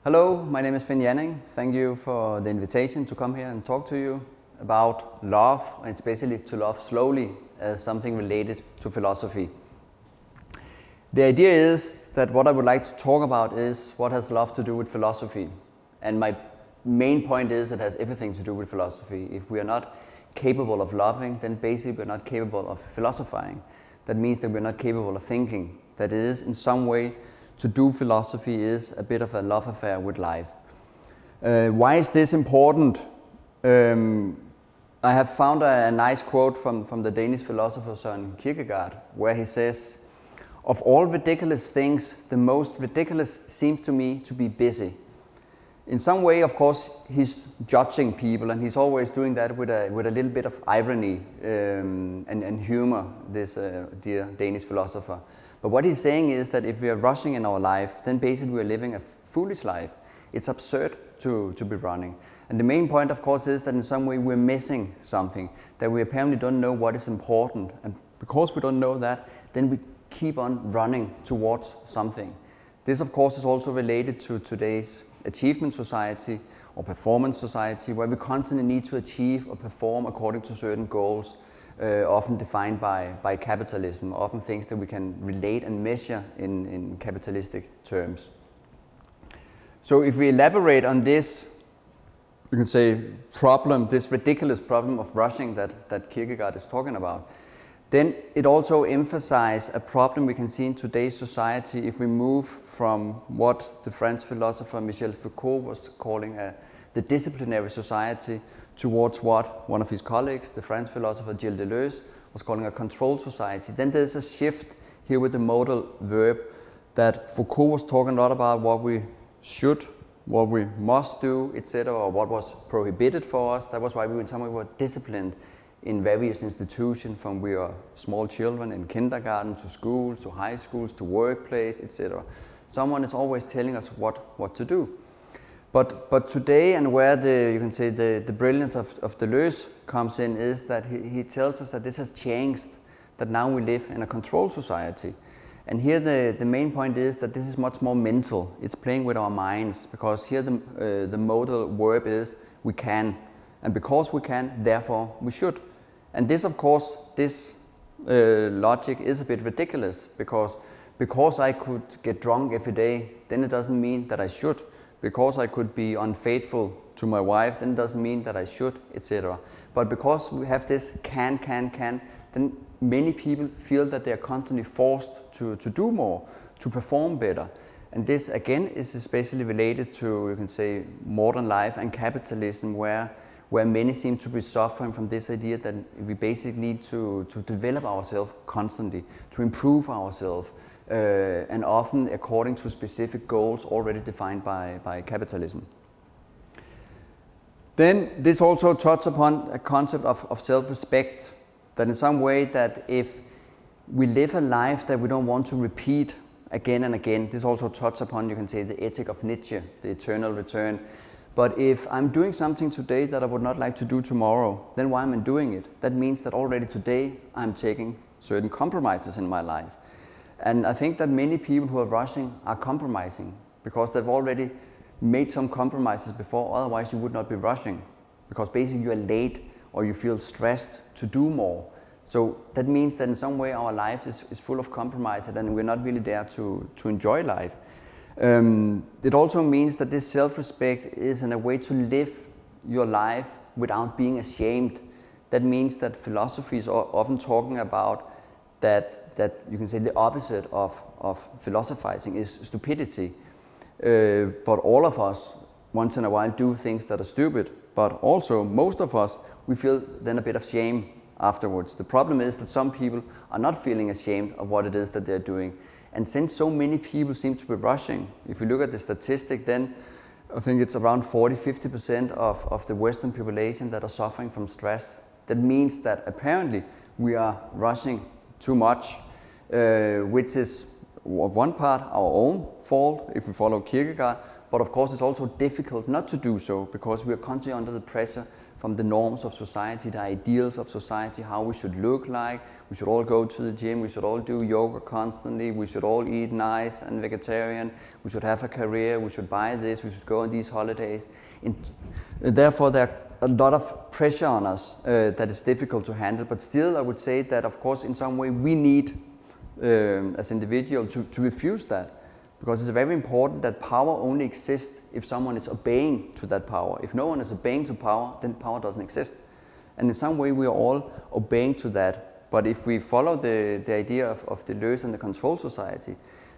Hello, my name is Finn Janning. Thank you for the invitation to come here and talk to you about love, and especially to love slowly as something related to philosophy. The idea is that what I would like to talk about is what has love to do with philosophy. And my main point is it has everything to do with philosophy. If we are not capable of loving, then basically we're not capable of philosophizing. That means that we're not capable of thinking. That is, in some way, to do philosophy is a bit of a love affair with life. Why is this important? I have found a nice quote from the Danish philosopher Søren Kierkegaard, where he says, "Of all ridiculous things, the most ridiculous seems to me to be busy." In some way, of course, he's judging people, and he's always doing that with a little bit of irony and humor, this dear Danish philosopher. But what he's saying is that if we are rushing in our life, then basically we are living a foolish life. It's absurd to be running. And the main point, of course, is that in some way we're missing something, that we apparently don't know what is important. And because we don't know that, then we keep on running towards something. This, of course, is also related to today's achievement society or performance society, where we constantly need to achieve or perform according to certain goals, often defined by capitalism, often things that we can relate and measure in capitalistic terms. So if we elaborate on this, you can say problem, this ridiculous problem of rushing that Kierkegaard is talking about, then it also emphasizes a problem we can see in today's society if we move from what the French philosopher Michel Foucault was calling the disciplinary society towards what one of his colleagues, the French philosopher Gilles Deleuze, was calling a controlled society. Then there's a shift here with the modal verb that Foucault was talking a lot about what we should, what we must do, etc., or what was prohibited for us. That was why we in some way were disciplined in various institutions, from we are small children in kindergarten to schools, to high schools, to workplace, etc. Someone is always telling us what to do. But today, and where you can say the brilliance of Deleuze comes in, is that he tells us that this has changed, that now we live in a controlled society. And here the main point is that this is much more mental. It's playing with our minds, because here the modal verb is we can. And because we can, therefore we should. And this, of course, this logic is a bit ridiculous, because I could get drunk every day, then it doesn't mean that I should. Because I could be unfaithful to my wife, then it doesn't mean that I should, etc. But because we have this can, then many people feel that they are constantly forced to do more, to perform better. And this, again, is especially related to, you can say, modern life and capitalism, where many seem to be suffering from this idea that we basically need to develop ourselves constantly, to improve ourselves, and often according to specific goals already defined by capitalism. Then this also touches upon a concept of self-respect, that in some way that if we live a life that we don't want to repeat again and again, this also touches upon, you can say, the ethic of Nietzsche, the eternal return. But if I'm doing something today that I would not like to do tomorrow, then why am I doing it? That means that already today I'm taking certain compromises in my life. And I think that many people who are rushing are compromising, because they've already made some compromises before, otherwise you would not be rushing, because basically you are late or you feel stressed to do more. So that means that in some way our life is full of compromise, and we're not really there to enjoy life. It also means that this self-respect is in a way to live your life without being ashamed. That means that philosophy is often talking about that you can say the opposite of philosophizing is stupidity. But all of us once in a while do things that are stupid, but also most of us, we feel then a bit of shame afterwards. The problem is that some people are not feeling ashamed of what it is that they're doing. And since so many people seem to be rushing, if you look at the statistic, then I think it's around 40-50% of the Western population that are suffering from stress. That means that apparently we are rushing too much, which is one part our own fault if we follow Kierkegaard, but of course it's also difficult not to do so, because we are constantly under the pressure from the norms of society, the ideals of society, how we should look like. We should all go to the gym, we should all do yoga constantly, we should all eat nice and vegetarian, we should have a career, we should buy this, we should go on these holidays. Therefore there are a lot of pressure on us that is difficult to handle, but still I would say that of course in some way we need as individuals to refuse that, because it's very important that power only exists if someone is obeying to that power. If no one is obeying to power, then power doesn't exist. And in some way we are all obeying to that. But if we follow the idea of the Deleuze and the control society,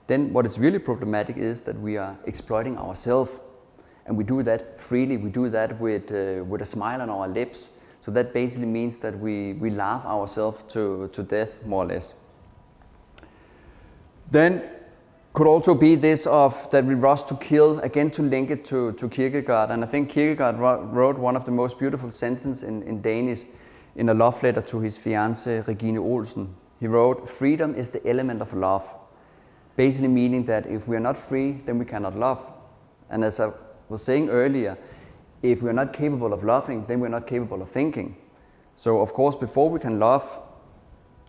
then what is really problematic is that we are exploiting ourselves. And we do that freely, we do that with a smile on our lips. So that basically means that we laugh ourselves to death, more or less. Then could also be this of that we rush to kill, again to link it to Kierkegaard. And I think Kierkegaard wrote one of the most beautiful sentences in Danish in a love letter to his fiancée Regine Olsen. He wrote, "Freedom is the element of love." Basically meaning that if we are not free, then we cannot love. And as I was saying earlier, if we are not capable of loving, then we're not capable of thinking. So of course, before we can love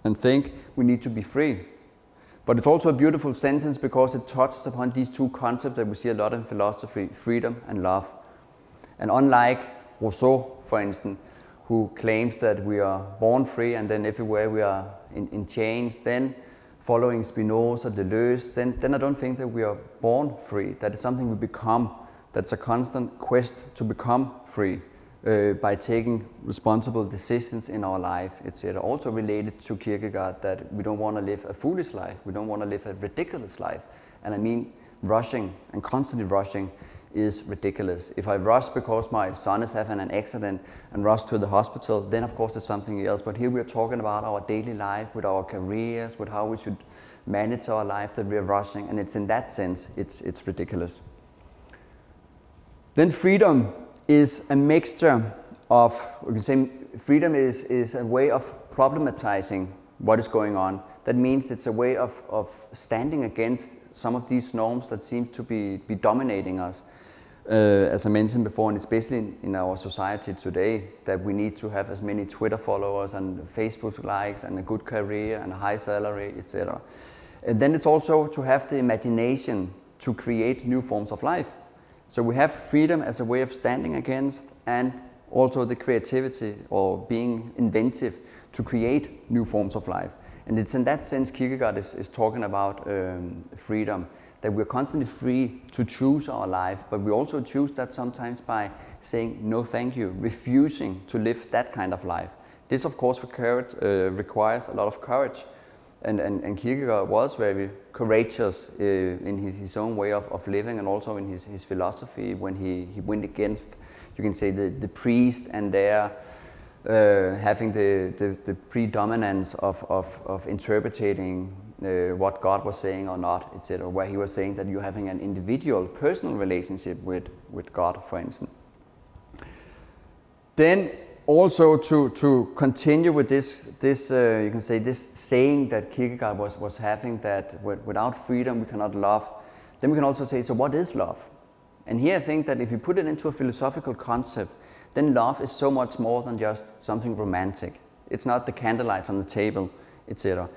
and think, we need to be free. But it's also a beautiful sentence because it touches upon these two concepts that we see a lot in philosophy, freedom and love. And unlike Rousseau, for instance, who claims that we are born free and then everywhere we are in chains, then following Spinoza, Deleuze, then I don't think that we are born free. That is something we become. That's a constant quest to become free by taking responsible decisions in our life, etc. Also related to Kierkegaard, that we don't want to live a foolish life. We don't want to live a ridiculous life. And I mean, rushing and constantly rushing is ridiculous. If I rush because my son is having an accident and rush to the hospital, then of course it's something else. But here we are talking about our daily life, with our careers, with how we should manage our life, that we are rushing. And it's in that sense, it's ridiculous. Then freedom is a mixture of, we can say freedom is a way of problematizing what is going on. That means it's a way of standing against some of these norms that seem to be dominating us. As I mentioned before, and especially in our society today, that we need to have as many Twitter followers and Facebook likes and a good career and a high salary, etc. And then it's also to have the imagination to create new forms of life. So we have freedom as a way of standing against, and also the creativity or being inventive to create new forms of life. And it's in that sense Kierkegaard is talking about freedom, that we're constantly free to choose our life, but we also choose that sometimes by saying no thank you, refusing to live that kind of life. This of course requires a lot of courage, and Kierkegaard was very courageous in his own way of living, and also in his philosophy when he went against, you can say, the priest and their having the predominance of interpreting what God was saying or not, etc., where he was saying that you're having an individual, personal relationship with God, for instance. Then also to continue with this you can say this saying that Kierkegaard was having, that without freedom we cannot love, then we can also say, so what is love? And here I think that if you put it into a philosophical concept, then love is so much more than just something romantic. It's not the candlelights on the table, etc.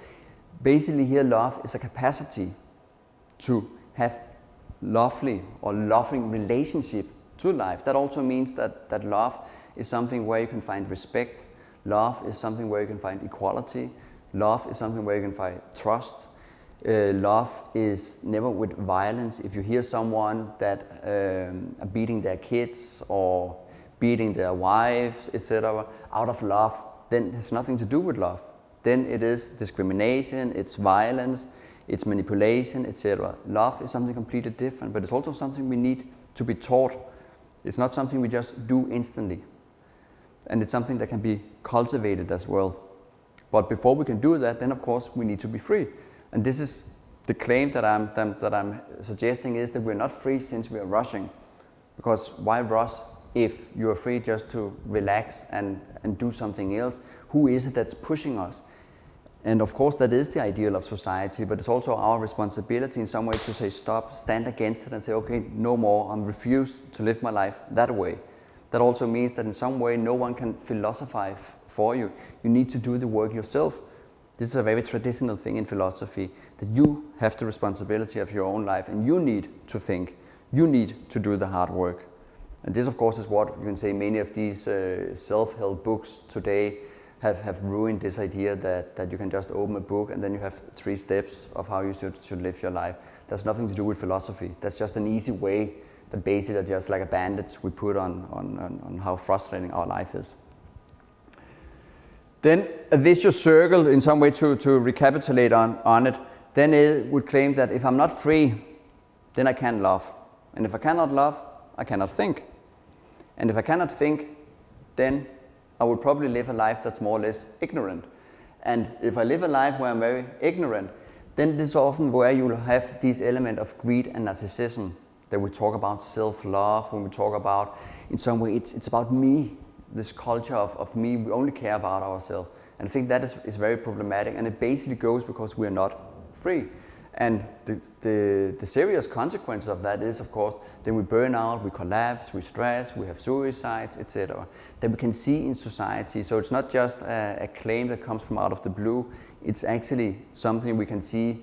Basically here love is a capacity to have lovely or loving relationship to life. That also means that love is something where you can find respect. Love is something where you can find equality. Love is something where you can find trust. Love is never with violence. If you hear someone that are beating their kids or beating their wives, etc., out of love, then it has nothing to do with love. Then it is discrimination, it's violence, it's manipulation, etc. Love is something completely different, but it's also something we need to be taught. It's not something we just do instantly. And it's something that can be cultivated as well. But before we can do that, then of course we need to be free. And this is the claim that I'm suggesting, is that we're not free since we are rushing. Because why rush if you are free just to relax and do something else? Who is it that's pushing us? And of course that is the ideal of society, but it's also our responsibility in some way to say stop, stand against it and say, okay, no more, I refuse to live my life that way. That also means that in some way no one can philosophize for you. You need to do the work yourself. This is a very traditional thing in philosophy, that you have the responsibility of your own life and you need to think. You need to do the hard work. And this of course is what you can say many of these self-help books today have ruined, this idea that you can just open a book and then you have 3 steps of how you should live your life. That's nothing to do with philosophy. That's just an easy way that basically are just like a bandage we put on how frustrating our life is. Then a vicious circle, in some way to recapitulate on it, then it would claim that if I'm not free, then I can't love. And if I cannot love, I cannot think. And if I cannot think, then I would probably live a life that's more or less ignorant. And if I live a life where I'm very ignorant, then this is often where you will have these elements of greed and narcissism that we talk about, self-love, when we talk about, in some way, it's about me, this culture of me, we only care about ourselves. And I think that is very problematic, and it basically goes because we are not free. And the serious consequence of that is, of course, then we burn out, we collapse, we stress, we have suicides, etc. That we can see in society. So it's not just a claim that comes from out of the blue, it's actually something we can see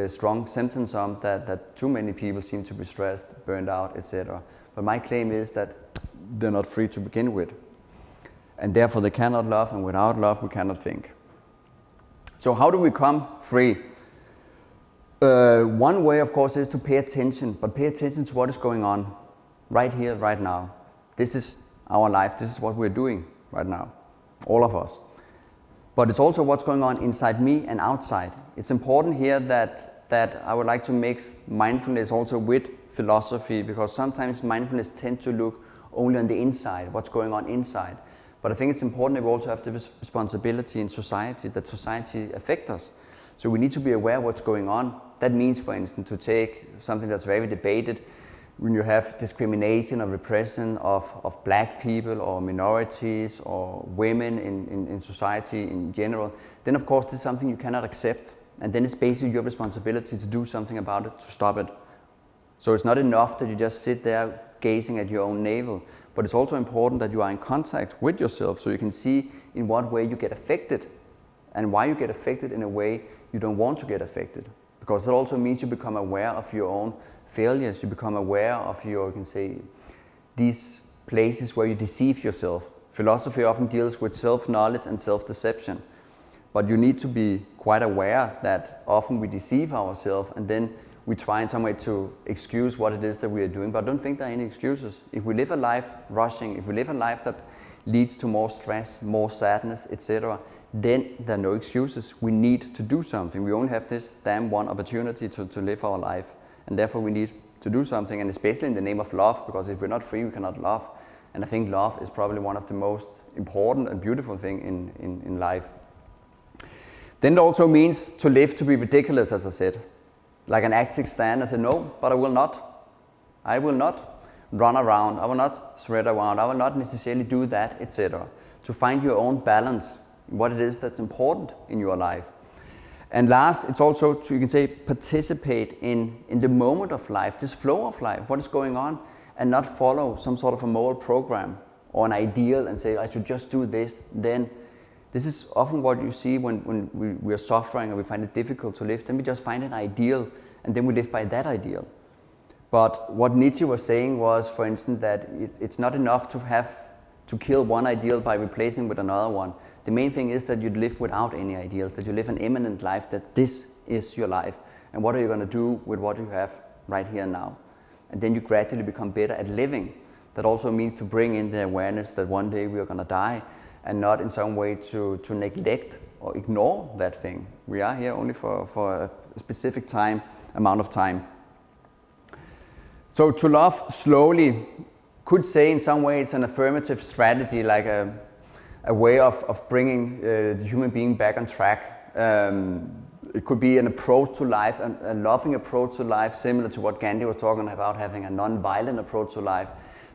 strong symptoms of, that too many people seem to be stressed, burned out, etc. But my claim is that they're not free to begin with. And therefore they cannot love, and without love we cannot think. So how do we become free? One way, of course, is to pay attention, but pay attention to what is going on right here, right now. This is our life, this is what we're doing right now, all of us. But it's also what's going on inside me and outside. It's important here that I would like to mix mindfulness also with philosophy, because sometimes mindfulness tends to look only on the inside, what's going on inside. But I think it's important that we also have the responsibility in society, that society affects us. So we need to be aware of what's going on. That means, for instance, to take something that's very debated, when you have discrimination or repression of black people or minorities or women in society in general, then of course this is something you cannot accept. And then it's basically your responsibility to do something about it, to stop it. So it's not enough that you just sit there gazing at your own navel, but it's also important that you are in contact with yourself so you can see in what way you get affected and why you get affected in a way you don't want to get affected. Because that also means you become aware of your own failures, you become aware of your, you can say, these places where you deceive yourself. Philosophy often deals with self-knowledge and self-deception, but you need to be quite aware that often we deceive ourselves and then we try in some way to excuse what it is that we are doing, but I don't think there are any excuses. If we live a life rushing, if we live a life that leads to more stress, more sadness, etc., then there are no excuses. We need to do something. We only have this damn one opportunity to live our life, and therefore we need to do something, and especially in the name of love, because if we're not free, we cannot love. And I think love is probably one of the most important and beautiful things in life. Then it also means to live to be ridiculous, as I said. Like an active stand, I said, no, but I will not. I will not run around, I will not shred around, I will not necessarily do that, etc. To find your own balance, what it is that's important in your life. And last, it's also to, you can say, participate in the moment of life, this flow of life, what is going on, and not follow some sort of a moral program or an ideal and say, I should just do this, then. This is often what you see when we are suffering and we find it difficult to live. Then we just find an ideal and then we live by that ideal. But what Nietzsche was saying was, for instance, that it's not enough to kill one ideal by replacing with another one. The main thing is that you live without any ideals, that you live an immanent life, that this is your life. And what are you going to do with what you have right here and now? And then you gradually become better at living. That also means to bring in the awareness that one day we are going to die, and not in some way to neglect or ignore that thing. We are here only for a specific amount of time. So to love slowly could say in some way it's an affirmative strategy, like a way of bringing the human being back on track. It could be an approach to life, a loving approach to life, similar to what Gandhi was talking about, having a non-violent approach to life.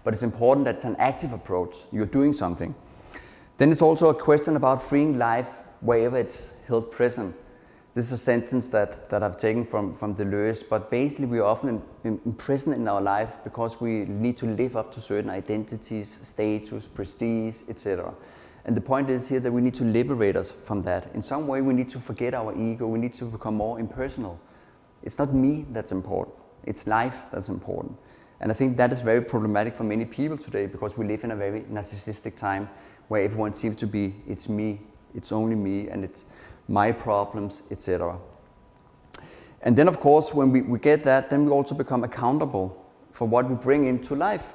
But it's important that it's an active approach. You're doing something. Then it's also a question about freeing life wherever it's held present. This is a sentence that I've taken from Deleuze, but basically we are often imprisoned in our life because we need to live up to certain identities, status, prestige, etc. And the point is here that we need to liberate us from that. In some way we need to forget our ego, we need to become more impersonal. It's not me that's important, it's life that's important. And I think that is very problematic for many people today because we live in a very narcissistic time where everyone seems to be, it's me, it's only me, and it's my problems, etc. And then of course when we get that, then we also become accountable for what we bring into life.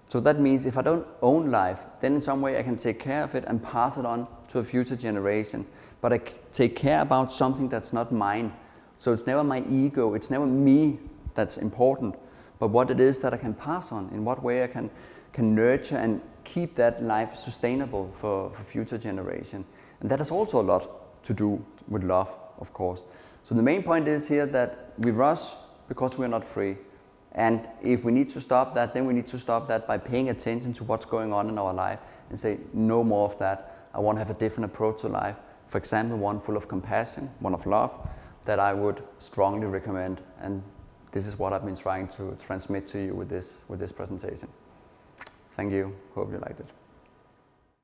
So that means if I don't own life, then in some way I can take care of it and pass it on to a future generation. But I take care about something that's not mine. So it's never my ego, it's never me that's important, but what it is that I can pass on, in what way I can nurture and keep that life sustainable for future generation. And that has also a lot to do with love, of course. So the main point is here that we rush because we're not free. And if we need to stop that, then we need to stop that by paying attention to what's going on in our life and say, no more of that. I want to have a different approach to life. For example, one full of compassion, one of love, that I would strongly recommend. And this is what I've been trying to transmit to you with this presentation. Thank you. Hope you liked it.